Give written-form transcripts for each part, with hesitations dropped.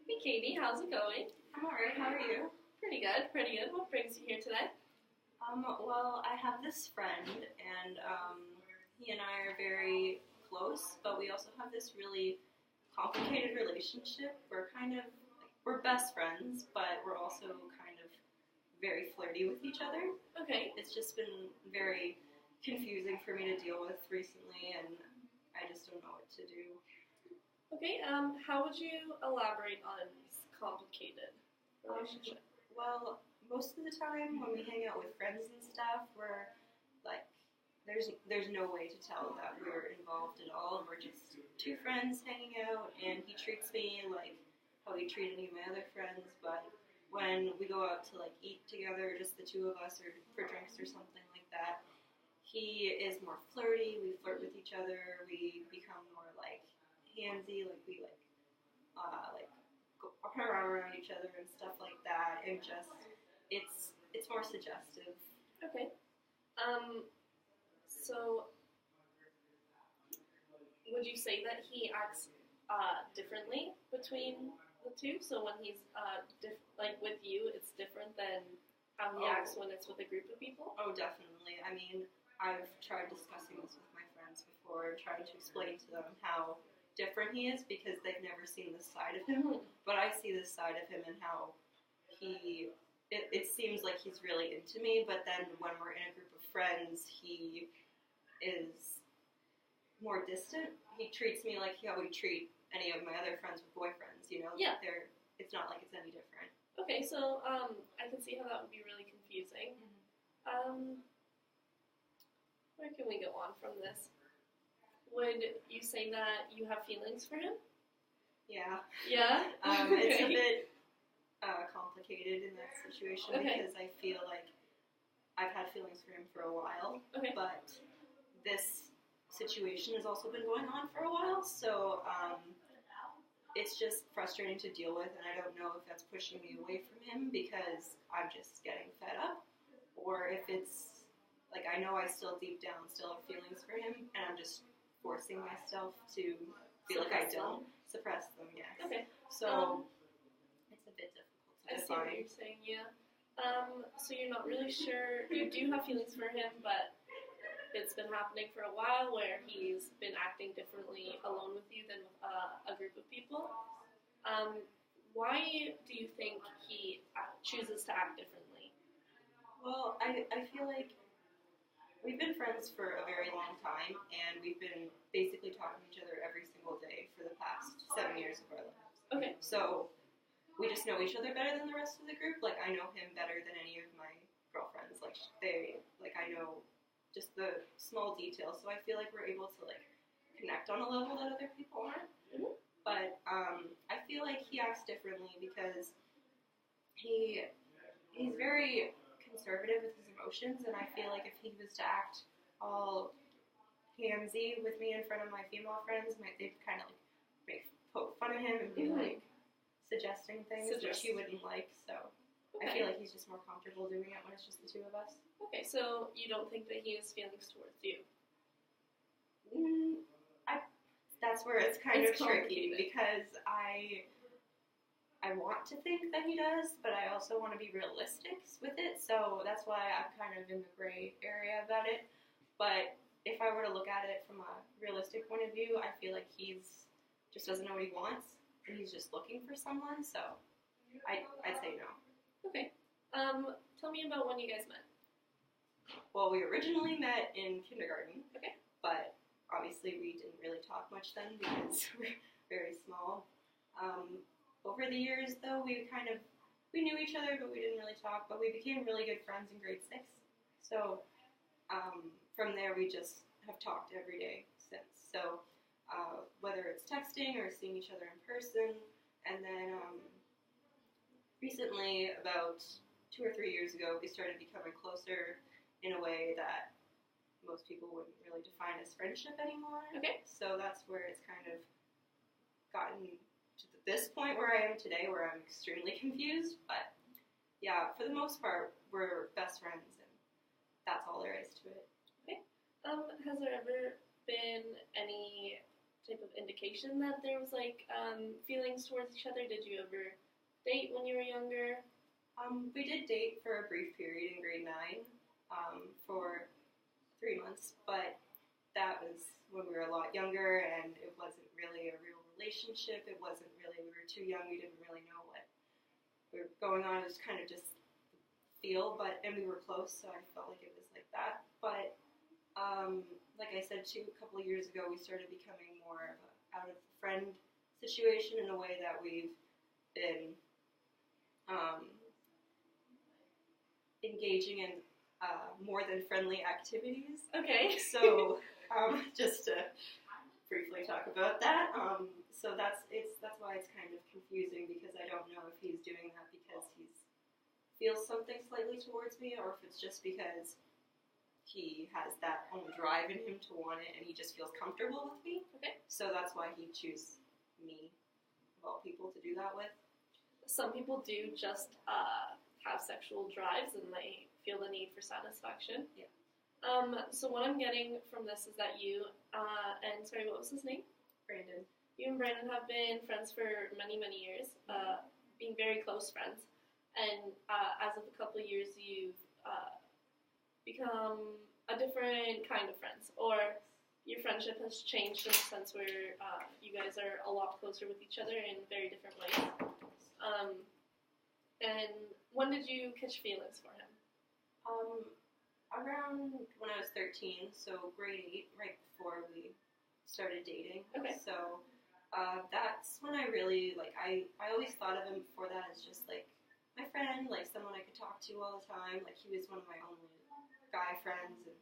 Hey Katie, how's it going? I'm alright, how are you? Pretty good, pretty good. What brings you here today? Well, I have this friend, and he and I are very close, but we also have this really complicated relationship. We're best friends, but we're also kind of very flirty with each other. Okay. It's just been very confusing for me to deal with recently, and I just don't know what to do. Okay, how would you elaborate on this complicated relationship? Well, most of the time when we hang out with friends and stuff, we're like, there's no way to tell that we're involved at all. We're just two friends hanging out, and he treats me like how he treated any of my other friends. But when we go out to like eat together, just the two of us, or for drinks or something like that, he is more flirty. We flirt with each other. We become more like handsy, like we like go around each other and stuff like that, and just it's more suggestive. Okay. So would you say that he acts differently between the two? So when he's like with you, it's different than how he acts when it's with a group of people? Oh, definitely. I mean, I've tried discussing this with my friends before, trying to explain to them how different he is because they've never seen this side of him. Mm-hmm. But I see this side of him and how it seems like he's really into me, but then when we're in a group of friends, he is more distant. He treats me like how he treat any of my other friends with boyfriends, you know? Yeah. It's not like it's any different. Okay, so I can see how that would be really confusing. Where can we go on from this? Would you say that you have feelings for him? Yeah. Yeah? It's a bit complicated in that situation because I feel like I've had feelings for him for a while, but this situation has also been going on for a while, so it's just frustrating to deal with, and I don't know if that's pushing me away from him because I'm just getting fed up, or if it's like I know I still deep down still have feelings for him, and I'm just forcing myself to feel like I don't suppress them. Yes. Okay. So it's a bit difficult to define. I see what you're saying. Yeah. So you're not really sure. You do have feelings for him, but it's been happening for a while where he's been acting differently alone with you than with a group of people. Why do you think he chooses to act differently? Well, I feel like we've been friends for a very long time, and we've been basically talking to each other every single day for the past 7 years of our lives. Okay. So we just know each other better than the rest of the group. Like, I know him better than any of my girlfriends. I know just the small details, so I feel like we're able to like connect on a level that other people aren't. Mm-hmm. But I feel like he acts differently because he's very conservative with his emotions, and I feel like if he was to act all handsy with me in front of my female friends, they'd kind of like poke fun at him and be like suggesting things which he wouldn't like. So I feel like he's just more comfortable doing it when it's just the two of us. Okay, so you don't think that he has feelings towards you? That's where it's kind of tricky because I want to think that he does, but I also want to be realistic with it. So that's why I'm kind of in the gray area about it. But if I were to look at it from a realistic point of view, I feel like he's just doesn't know what he wants, and he's just looking for someone. So I'd say no. Okay. Tell me about when you guys met. Well, we originally met in kindergarten. Okay. But obviously we didn't really talk much then because we're very small. Over the years, though, we knew each other, but we didn't really talk. But we became really good friends in grade 6. So from there, we just have talked every day since. So whether it's texting or seeing each other in person, and then recently, about 2 or 3 years ago, we started becoming closer in a way that most people wouldn't really define as friendship anymore. Okay. So that's where it's kind of gotten to this point where I am today, where I'm extremely confused. But yeah, for the most part, we're best friends, and that's all there is to it. Okay. Has there ever been any type of indication that there was like feelings towards each other? Did you ever date when you were younger? We did date for a brief period in grade 9 for 3 months, but that was when we were a lot younger, and it wasn't really a real relationship. It wasn't really, we were too young, we didn't really know what we were going on. It was kind of just feel, and we were close, so I felt like it was like that. But like I said too, a couple of years ago, we started becoming more of a out of the friend situation in a way that we've been engaging in more than friendly activities. Okay. So just to briefly talk about that, so that's why it's kind of confusing, because I don't know if he's doing that because he feels something slightly towards me, or if it's just because he has that own drive in him to want it, and he just feels comfortable with me. Okay. So that's why he chose me of all people to do that with. Some people do just have sexual drives, and they feel the need for satisfaction. Yeah. So what I'm getting from this is that you and sorry, what was his name? Brandon. You and Brandon have been friends for many, many years, being very close friends. And as of a couple of years, you've become a different kind of friends, or your friendship has changed in the sense where you guys are a lot closer with each other in very different ways. And when did you catch feelings for him? Around when I was 13, so grade 8, right before we started dating. Okay. So that's when I really, I always thought of him before that as just, my friend, someone I could talk to all the time. He was one of my only guy friends, and,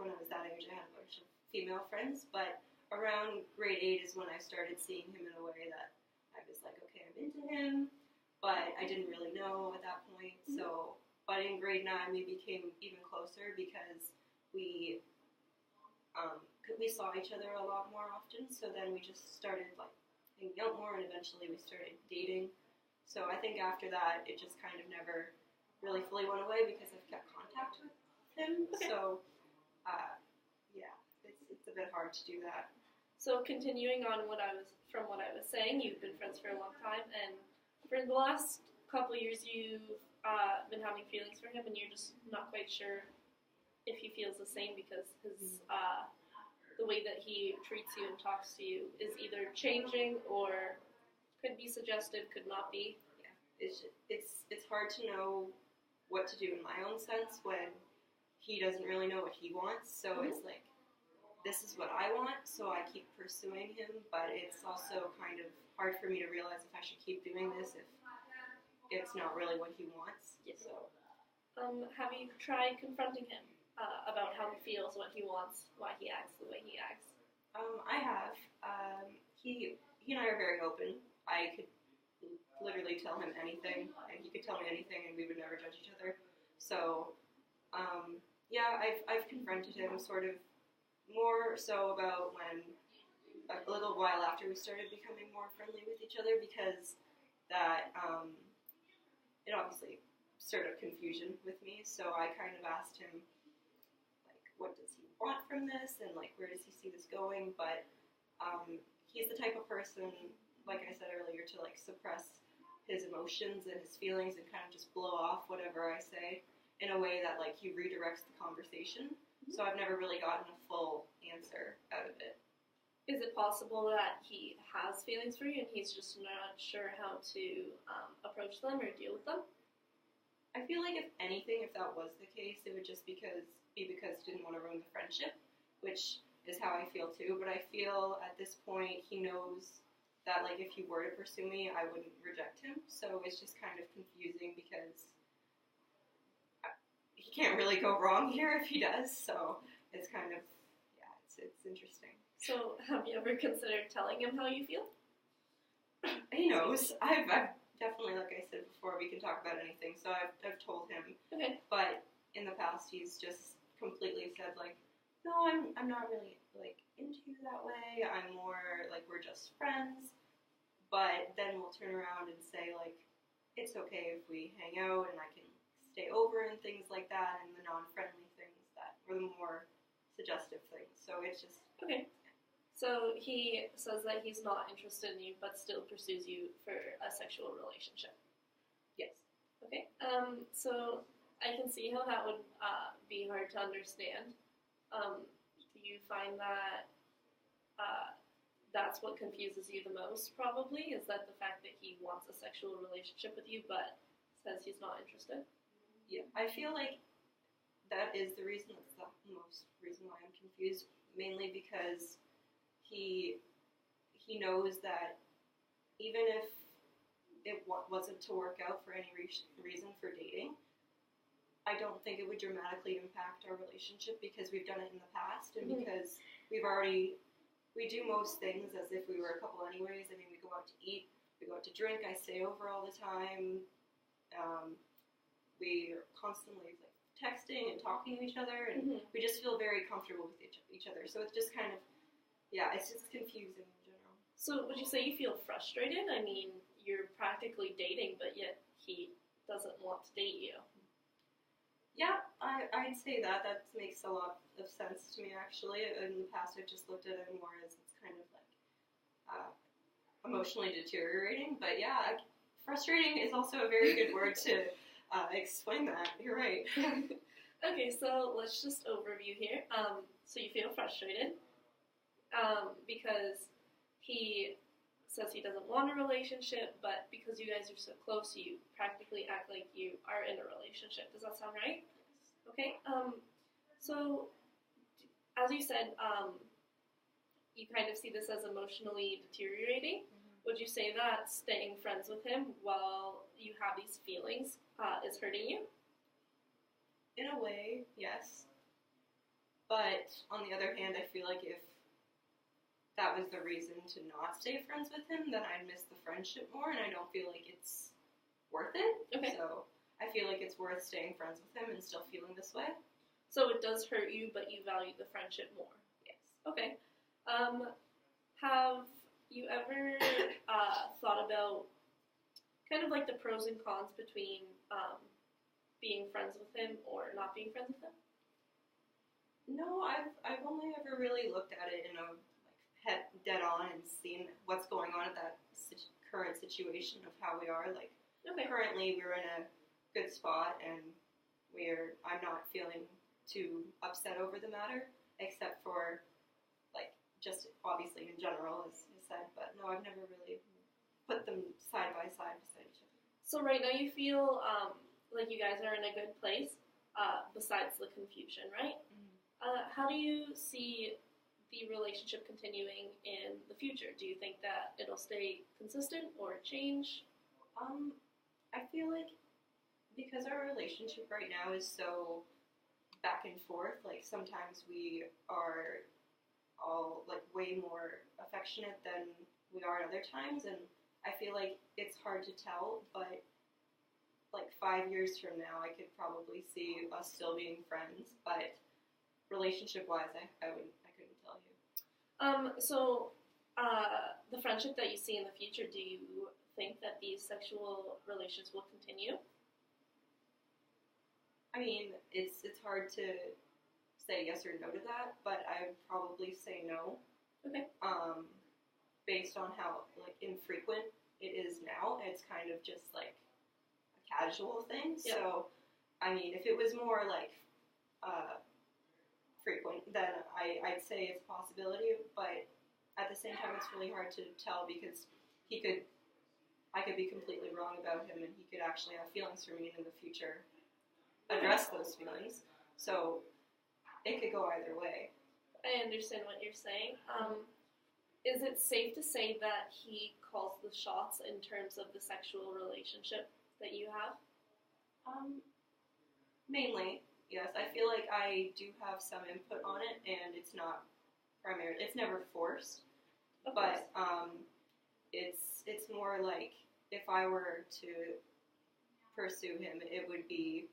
when I was that age, I had a bunch of female friends, but around grade 8 is when I started seeing him in a way that I was like, okay, I'm into him, but I didn't really know at that point, so... But in grade 9, we became even closer because we saw each other a lot more often. So then we just started hanging out more, and eventually we started dating. So I think after that, it just kind of never really fully went away because I've kept contact with him. Okay. So yeah, it's a bit hard to do that. So continuing on what I was saying, you've been friends for a long time, and for the last couple of years, you've been having feelings for him, and you're just not quite sure if he feels the same because his the way that he treats you and talks to you is either changing or could be suggestive, could not be. Yeah, it's hard to know what to do in my own sense when he doesn't really know what he wants. So it's like, this is what I want, so I keep pursuing him, but it's also kind of hard for me to realize if I should keep doing this if it's not really what he wants. Yes. So, have you tried confronting him about how he feels, what he wants, why he acts the way he acts? I have. He and I are very open. I could literally tell him anything, and he could tell me anything, and we would never judge each other. So, yeah, I've confronted him sort of more so about when a little while after we started becoming more friendly with each other, because that it obviously stirred up confusion with me. So I kind of asked him, what does he want from this, and where does he see this going? But he's the type of person, like I said earlier, to suppress his emotions and his feelings and kind of just blow off whatever I say in a way that he redirects the conversation. So I've never really gotten a full answer out of it. Is it possible that he has feelings for you and he's just not sure how to approach them or deal with them? I feel like if anything, if that was the case, it would just be because he didn't want to ruin the friendship, which is how I feel too. But I feel at this point he knows that if he were to pursue me, I wouldn't reject him. So it's just kind of confusing because he can't really go wrong here if he does. So it's kind of, yeah, it's interesting. So have you ever considered telling him how you feel? He knows. I've definitely, like I said before, we can talk about anything. So I've told him. Okay. But in the past, he's just completely said no, I'm not really into you that way. I'm more we're just friends. But then we'll turn around and say it's okay if we hang out and I can stay over and things like that, and the non-friendly things that were the more suggestive things. So it's just okay. So he says that he's not interested in you, but still pursues you for a sexual relationship. Yes. Okay. So I can see how that would be hard to understand. Do you find that that's what confuses you the most? Probably is that the fact that he wants a sexual relationship with you, but says he's not interested. Yeah, I feel like that is the reason. That's the most reason why I'm confused. Mainly because he knows that even if it wasn't to work out for any reason for dating, I don't think it would dramatically impact our relationship because we've done it in the past and because we do most things as if we were a couple anyways. I mean, we go out to eat, we go out to drink, I stay over all the time. We are constantly like texting and talking to each other, and we just feel very comfortable with each other. So it's just kind of, yeah, it's just confusing in general. So would you say you feel frustrated? I mean, you're practically dating, but yet he doesn't want to date you. Yeah, I'd say that. That makes a lot of sense to me, actually. In the past, I've just looked at it more as it's kind of like emotionally deteriorating. But yeah, frustrating is also a very good word to explain that. You're right. Okay, so let's just overview here. So you feel frustrated because he says he doesn't want a relationship, but because you guys are so close, you practically act like you are in a relationship. Does that sound right? Okay. So as you said, you kind of see this as emotionally deteriorating. Would you say that staying friends with him while you have these feelings is hurting you? In a way, yes. But on the other hand, I feel like if that was the reason to not stay friends with him, then I'd miss the friendship more, and I don't feel like it's worth it. Okay. So I feel like it's worth staying friends with him and still feeling this way. So it does hurt you, but you value the friendship more. Yes. Okay. Have you ever thought about kind of like the pros and cons between being friends with him or not being friends with him? No, I've only ever really looked at it in a dead on and seen what's going on at that current situation of how we are. Like, currently we're in a good spot and I'm not feeling too upset over the matter, except for like just obviously in general, as you said. But no, I've never really put them side by side beside each other. So right now you feel like you guys are in a good place, besides the confusion, right? How do you see the relationship continuing in the future? Do you think that it'll stay consistent or change? I feel like because our relationship right now is so back and forth, like sometimes we are all like way more affectionate than we are at other times, and I feel like it's hard to tell, but like 5 years from now I could probably see us still being friends, but relationship wise I couldn't tell you. So the friendship that you see in the future, do you think that these sexual relations will continue? I mean, it's hard to say yes or no to that, but I would probably say no. Okay. Based on how like infrequent it is now, it's kind of just like a casual thing. Yep. So, I mean, if it was more like frequent, then I'd say it's a possibility. But at the same time, it's really hard to tell because I could be completely wrong about him, and he could actually have feelings for me in the future. Address those feelings. So it could go either way. I understand what you're saying. Is it safe to say that he calls the shots in terms of the sexual relationship that you have? Mainly, yes. I feel like I do have some input on it, and it's not primary. It's never forced. But it's more like if I were to pursue him, it would be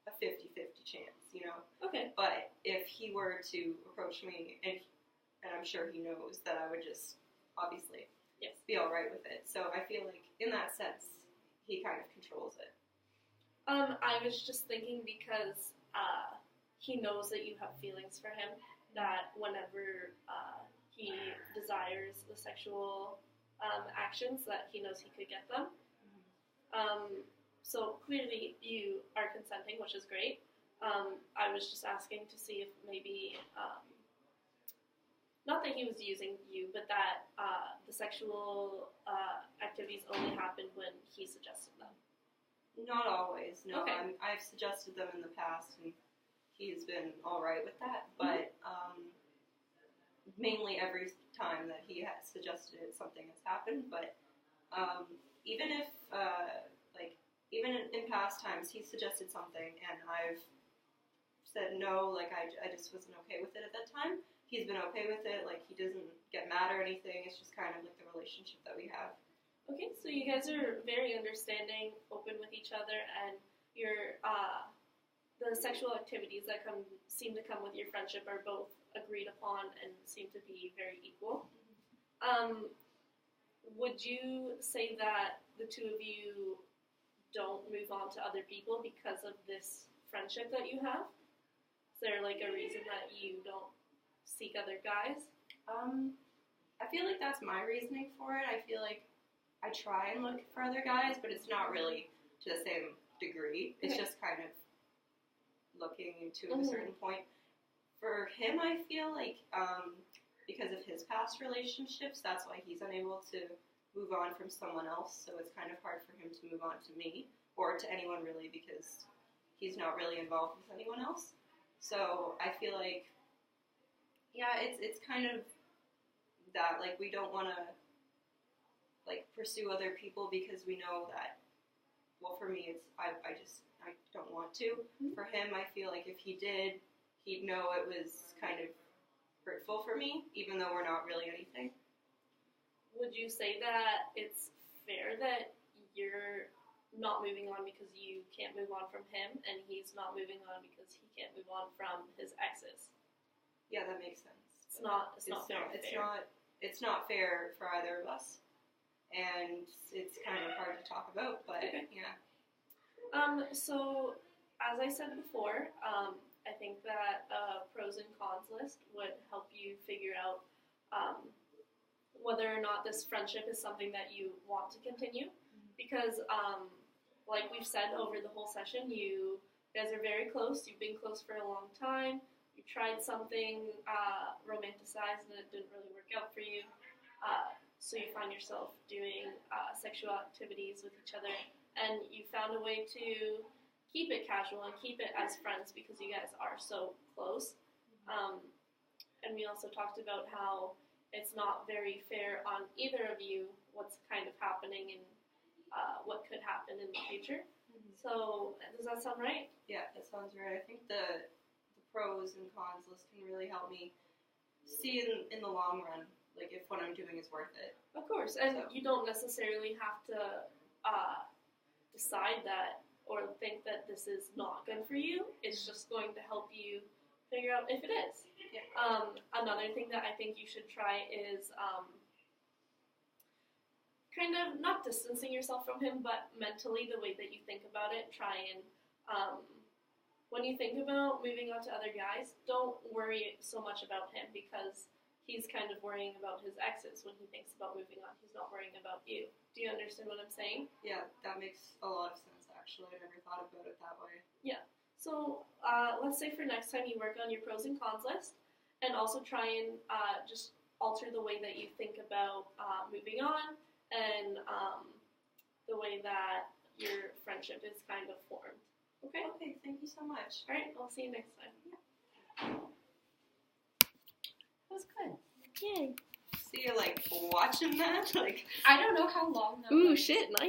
a 50-50 chance, you know? Okay. But if he were to approach me, and I'm sure he knows that I would just, obviously, be alright with it. So I feel like, in that sense, he kind of controls it. I was just thinking because he knows that you have feelings for him, that whenever he desires the sexual actions, that he knows he could get them. So clearly you are consenting, which is great. I was just asking to see if maybe, not that he was using you, but that the sexual activities only happened when he suggested them. Not always, no. Okay. I've suggested them in the past, and he's been all right with that. But mainly every time that he has suggested it, something has happened. But even if, even in past times, he suggested something, and I've said no, like I just wasn't okay with it at that time. He's been okay with it, like he doesn't get mad or anything. It's just kind of like the relationship that we have. Okay, so you guys are very understanding, open with each other, and your the sexual activities that seem to come with your friendship are both agreed upon and seem to be very equal. Would you say that the two of you don't move on to other people because of this friendship that you have? Is there like a reason that you don't seek other guys? I feel like that's my reasoning for it. I feel like I try and look for other guys, but it's not really to the same degree. It's just kind of looking to a certain point. For him, I feel like because of his past relationships, that's why he's unable to move on from someone else. So it's kind of hard for him to move on to me or to anyone really, because he's not really involved with anyone else. So I feel like, yeah, it's kind of that, like, we don't want to like pursue other people because we know that, well, for me, it's I don't want to. For him, I feel like if he did, he'd know it was kind of hurtful for me, even though we're not really anything. Would you say that it's fair that you're not moving on because you can't move on from him, and he's not moving on because he can't move on from his exes? Yeah, that makes sense. It's not fair. It's not fair for either of us. And it's kind of hard to talk about, but yeah. So, as I said before, I think that a pros and cons list would help you figure out whether or not this friendship is something that you want to continue. Because, like we've said over the whole session, you guys are very close. You've been close for a long time. You tried something romanticized and it didn't really work out for you. So you find yourself doing sexual activities with each other, and you found a way to keep it casual and keep it as friends because you guys are so close. And we also talked about how it's not very fair on either of you what's kind of happening and what could happen in the future. So does that sound right? Yeah, that sounds right. I think the pros and cons list can really help me see in the long run, like if what I'm doing is worth it. Of course, and you don't necessarily have to decide that or think that this is not good for you. It's just going to help you figure out if it is. Yeah. Another thing that I think you should try is kind of not distancing yourself from him, but mentally the way that you think about it, try and when you think about moving on to other guys, don't worry so much about him because he's kind of worrying about his exes when he thinks about moving on. He's not worrying about you. Do you understand what I'm saying? Yeah, that makes a lot of sense, actually. I never thought about it that way. Yeah. So let's say for next time you work on your pros and cons list and also try and just alter the way that you think about moving on and the way that your friendship is kind of formed. Okay? Okay, thank you so much. All right, I'll see you next time. Yeah. That was good. Yay. So you're like watching that? Like I don't know how long that Ooh, was. shit, nice.